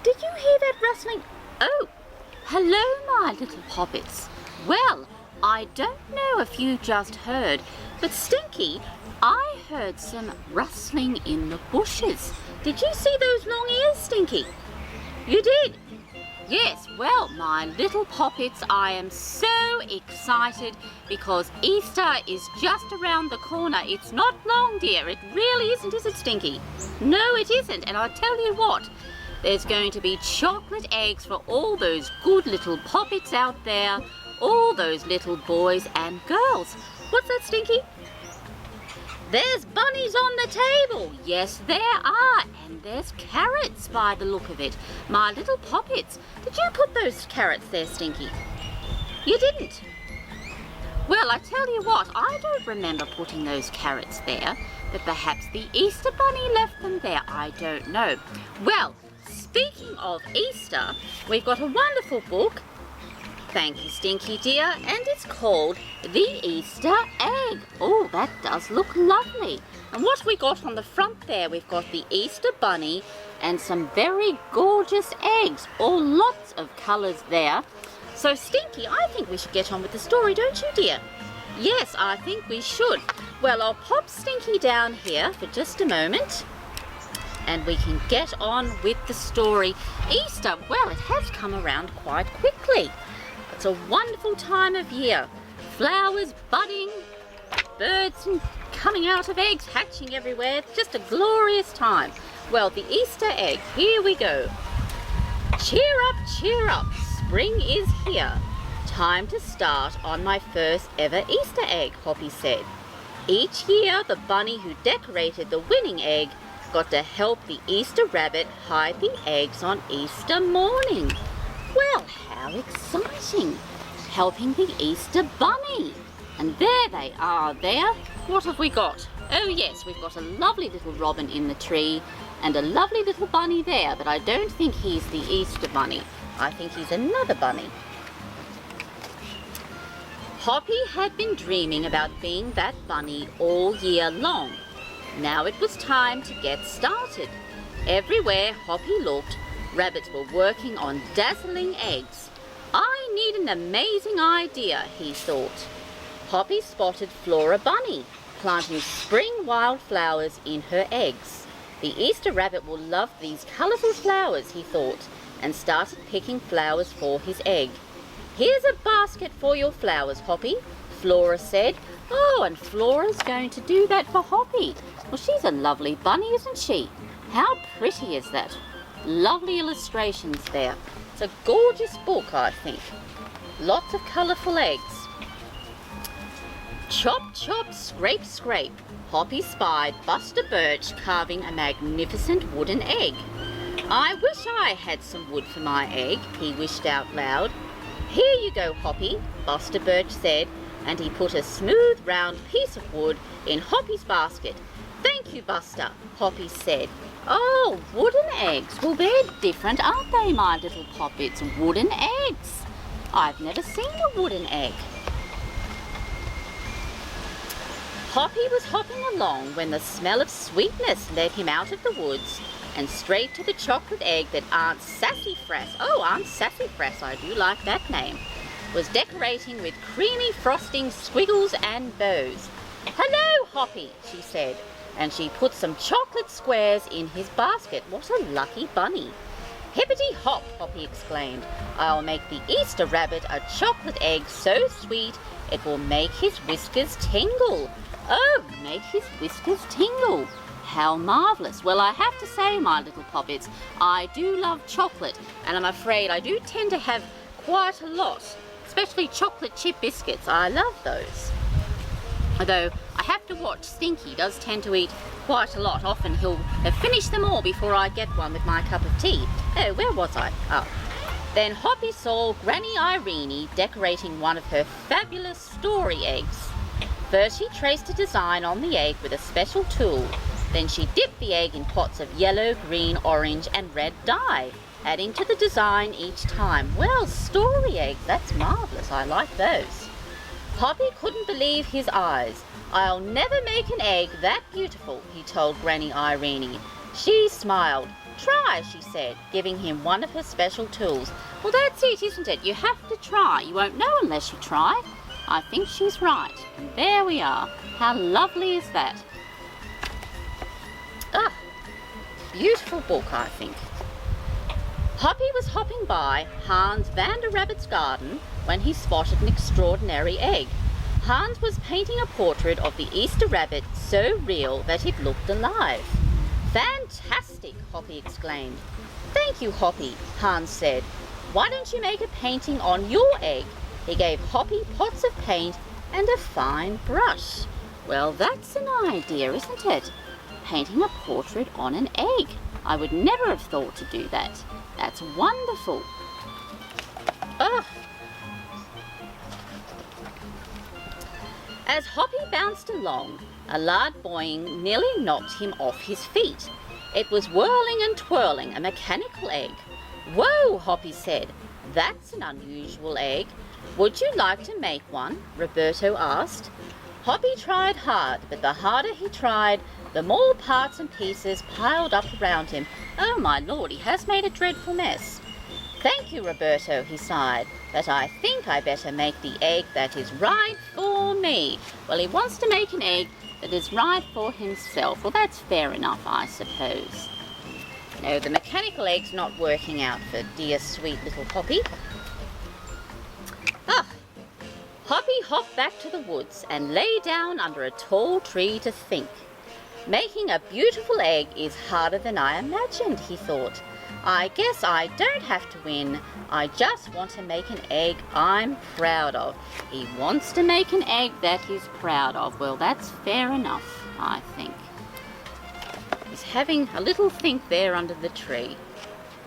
Did you hear that rustling? Oh, hello, my little poppets. Well, I don't know if you just heard, but Stinky, I heard some rustling in the bushes. Did you see those long ears, Stinky? You did? Yes, well, my little poppets, I am so excited because Easter is just around the corner. It's not long, dear. It really isn't, is it, Stinky? No, it isn't. And I'll tell you what, there's going to be chocolate eggs for all those good little poppets out there, all those little boys and girls. What's that, Stinky? There's bunnies on the table. Yes, there are. And there's carrots by the look of it. My little poppets. Did you put those carrots there, Stinky? You didn't. Well, I tell you what, I don't remember putting those carrots there, but perhaps the Easter bunny left them there. I don't know. Well, speaking of Easter, we've got a wonderful book. Thank you, Stinky dear, and it's called The Easter Egg. Oh, that does look lovely. And what we got on the front there, we've got the Easter bunny and some very gorgeous eggs, all lots of colours there. So Stinky, I think we should get on with the story, don't you dear? Yes, I think we should. Well, I'll pop Stinky down here for just a moment and we can get on with the story. Easter, well, it has come around quite quickly. It's a wonderful time of year. Flowers budding, birds coming out of eggs, hatching everywhere. Just a glorious time. Well, the Easter egg, here we go. Cheer up, spring is here. Time to start on my first ever Easter egg, Hoppy said. Each year, the bunny who decorated the winning egg got to help the Easter rabbit hide the eggs on Easter morning. Well, how exciting! Helping the Easter bunny. And there they are there. What have we got? Oh yes, we've got a lovely little robin in the tree and a lovely little bunny there, but I don't think he's the Easter bunny. I think he's another bunny. Hoppy had been dreaming about being that bunny all year long. Now it was time to get started. Everywhere Hoppy looked, rabbits were working on dazzling eggs. I need an amazing idea, he thought. Hoppy spotted Flora Bunny planting spring wildflowers in her eggs. The Easter rabbit will love these colourful flowers, he thought, and started picking flowers for his egg. Here's a basket for your flowers, Hoppy, Flora said. Oh, and Flora's going to do that for Hoppy. Well, she's a lovely bunny, isn't she? How pretty is that? Lovely illustrations there. It's a gorgeous book, I think. Lots of colourful eggs. Chop, chop, scrape, scrape. Hoppy spied Buster Birch carving a magnificent wooden egg. I wish I had some wood for my egg, he wished out loud. Here you go, Hoppy, Buster Birch said, and he put a smooth round piece of wood in Hoppy's basket. Thank you, Buster, Hoppy said. Oh, wooden eggs. Well, they're different, aren't they, my little poppets? Wooden eggs. I've never seen a wooden egg. Hoppy was hopping along when the smell of sweetness led him out of the woods and straight to the chocolate egg that Aunt Sassafras, oh, Aunt Sassafras, I do like that name, was decorating with creamy frosting, squiggles and bows. Hello, Hoppy, she said, and she put some chocolate squares in his basket. What a lucky bunny. Hippity hop, Hoppy exclaimed. I'll make the Easter rabbit a chocolate egg so sweet it will make his whiskers tingle. Oh, make his whiskers tingle. How marvellous. Well, I have to say, my little poppets, I do love chocolate, and I'm afraid I do tend to have quite a lot, especially chocolate chip biscuits. I love those. Although I have to watch, Stinky does tend to eat quite a lot. Often he'll have finished them all before I get one with my cup of tea. Oh, where was I? Oh. Then Hoppy saw Granny Irene decorating one of her fabulous story eggs. First she traced a design on the egg with a special tool. Then she dipped the egg in pots of yellow, green, orange and red dye, adding to the design each time. Well, story eggs, that's marvellous. I like those. Hoppy couldn't believe his eyes. I'll never make an egg that beautiful, he told Granny Irene. She smiled. try, she said, giving him one of her special tools. Well, that's it, isn't it? You have to try. You won't know unless you try. I think she's right. And there we are. How lovely is that? Ah, beautiful book, I think. Hoppy was hopping by Hans van der Rabbit's garden when he spotted an extraordinary egg. Hans was painting a portrait of the Easter rabbit so real that it looked alive. Fantastic, Hoppy exclaimed. Thank you, Hoppy, Hans said. Why don't you make a painting on your egg? He gave Hoppy pots of paint and a fine brush. Well, that's an idea, isn't it? Painting a portrait on an egg. I would never have thought to do that. That's wonderful. Ugh. As Hoppy bounced along, a loud boing nearly knocked him off his feet. It was whirling and twirling, a mechanical egg. Whoa, Hoppy said. That's an unusual egg. Would you like to make one? Roberto asked. Hoppy tried hard, but the harder he tried, the more parts and pieces piled up around him. Oh, my Lord, he has made a dreadful mess. Thank you, Roberto, he sighed, but I think I better make the egg that is right for me. Well, he wants to make an egg that is right for himself. Well, that's fair enough, I suppose. No, the mechanical egg's not working out for dear, sweet little Hoppy. Ah! Hoppy hopped back to the woods and lay down under a tall tree to think. Making a beautiful egg is harder than I imagined, he thought. I guess I don't have to win. I just want to make an egg I'm proud of. He wants to make an egg that he's proud of. Well, that's fair enough, I think. He's having a little think there under the tree.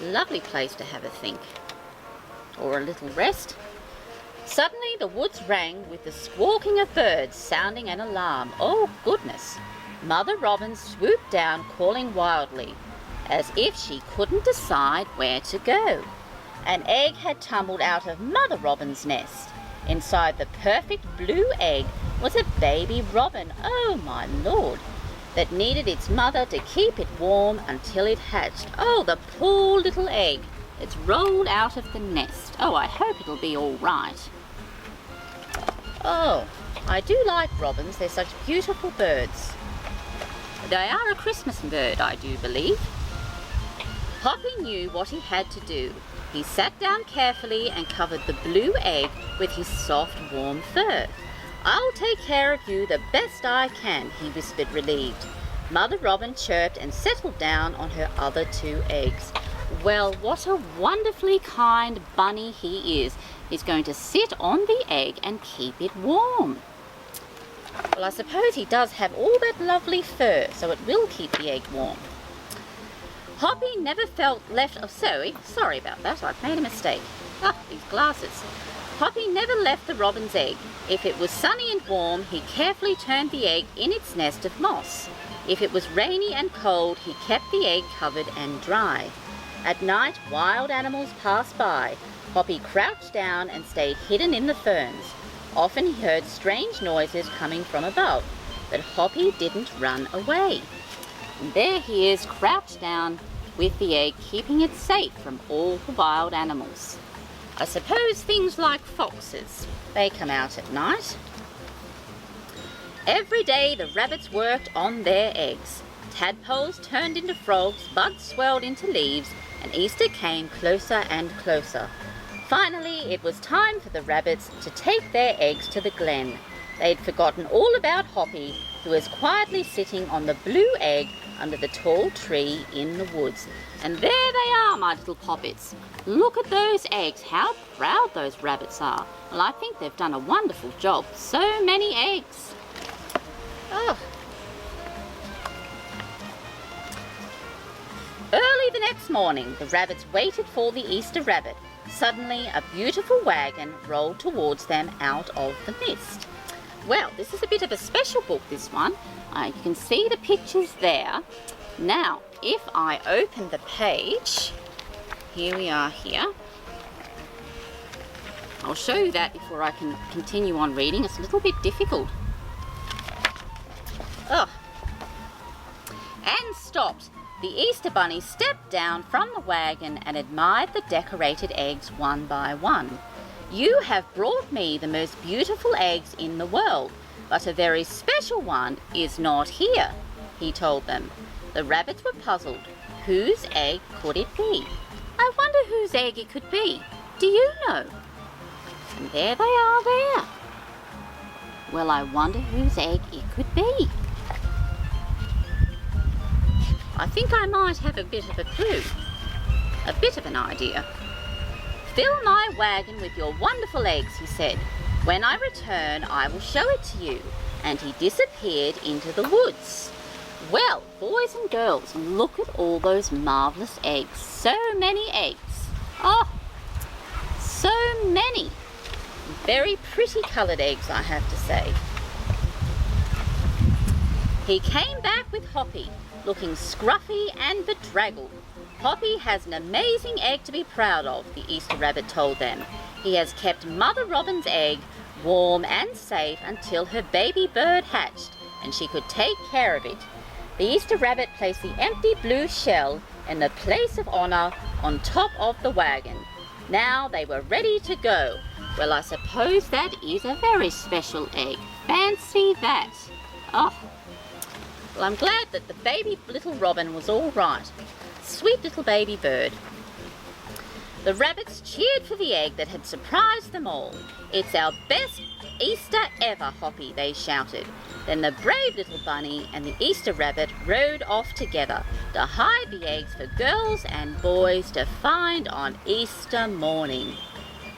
Lovely place to have a think. Or a little rest. Suddenly the woods rang with the squawking of birds, sounding an alarm. Oh, goodness! Mother Robin swooped down, calling wildly, as if she couldn't decide where to go. An egg had tumbled out of Mother Robin's nest. Inside the perfect blue egg was a baby robin, oh my Lord, that needed its mother to keep it warm until it hatched. Oh, the poor little egg. It's rolled out of the nest. Oh, I hope it'll be all right. Oh, I do like robins. They're such beautiful birds. They are a Christmas bird, I do believe. Hoppy knew what he had to do. He sat down carefully and covered the blue egg with his soft, warm fur. I'll take care of you the best I can, he whispered, relieved. Mother Robin chirped and settled down on her other two eggs. Well, what a wonderfully kind bunny he is. He's going to sit on the egg and keep it warm. Well, I suppose he does have all that lovely fur, so it will keep the egg warm. Hoppy never felt left... Oh, sorry about that. I've made a mistake. Ah, these glasses. Hoppy never left the robin's egg. If it was sunny and warm, he carefully turned the egg in its nest of moss. If it was rainy and cold, he kept the egg covered and dry. At night, wild animals passed by. Hoppy crouched down and stayed hidden in the ferns. Often he heard strange noises coming from above, but Hoppy didn't run away. And there he is, crouched down with the egg, keeping it safe from all the wild animals. I suppose things like foxes, they come out at night. Every day the rabbits worked on their eggs. Tadpoles turned into frogs, buds swelled into leaves, and Easter came closer and closer. Finally, it was time for the rabbits to take their eggs to the glen. They'd forgotten all about Hoppy, who was quietly sitting on the blue egg under the tall tree in the woods. And there they are, my little poppets. Look at those eggs. How proud those rabbits are. Well, I think they've done a wonderful job. So many eggs. Oh. Early the next morning, the rabbits waited for the Easter rabbit. Suddenly, a beautiful wagon rolled towards them out of the mist. Well, this is a bit of a special book, this one. You can see the pictures there. Now, if I open the page, here we are here. I'll show you that before I can continue on reading. It's a little bit difficult. Oh. And stopped. The Easter Bunny stepped down from the wagon and admired the decorated eggs one by one. "You have brought me the most beautiful eggs in the world, but a very special one is not here," he told them. The rabbits were puzzled. Whose egg could it be? I wonder whose egg it could be. Do you know? And there they are there. Well, I wonder whose egg it could be. I think I might have a bit of a clue. A bit of an idea. "Fill my wagon with your wonderful eggs," he said. "When I return, I will show it to you." And he disappeared into the woods. Well, boys and girls, look at all those marvellous eggs. So many eggs. Oh, so many. Very pretty coloured eggs, I have to say. He came back with Hoppy, looking scruffy and bedraggled. "Hoppy has an amazing egg to be proud of," the Easter Rabbit told them. "He has kept Mother Robin's egg warm and safe until her baby bird hatched, and she could take care of it." The Easter Rabbit placed the empty blue shell in the place of honour on top of the wagon. Now they were ready to go. Well, I suppose that is a very special egg. Fancy that. Oh, well, I'm glad that the baby little robin was all right. Sweet little baby bird. The rabbits cheered for the egg that had surprised them all. "It's our best Easter ever, Hoppy," they shouted. Then the brave little bunny and the Easter Rabbit rode off together to hide the eggs for girls and boys to find on Easter morning.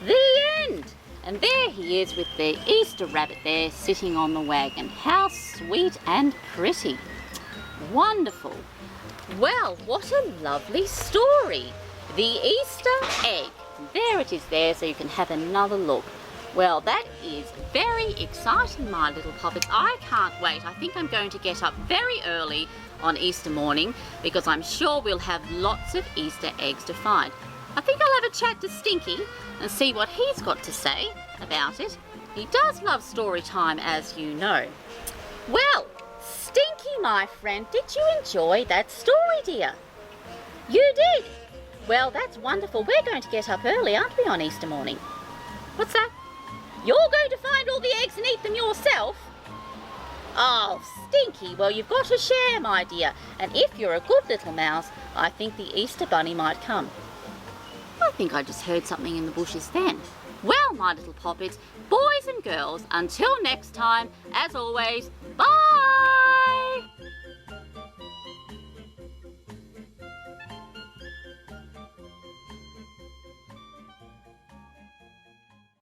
The end! And there he is with the Easter Rabbit there sitting on the wagon. How sweet and pretty. Wonderful. Well, what a lovely story. The Easter egg. There it is there, so you can have another look. Well, that is very exciting, my little puppets. I can't wait. I think I'm going to get up very early on Easter morning because I'm sure we'll have lots of Easter eggs to find. I think I'll have a chat to Stinky and see what he's got to say about it. He does love story time, as you know. Well, Stinky, my friend, did you enjoy that story, dear? You did? Well, that's wonderful. We're going to get up early, aren't we, on Easter morning? What's that? You're going to find all the eggs and eat them yourself? Oh, Stinky, well, you've got to share, my dear. And if you're a good little mouse, I think the Easter Bunny might come. I think I just heard something in the bushes then. Well, my little poppets, boys and girls, until next time, as always, bye!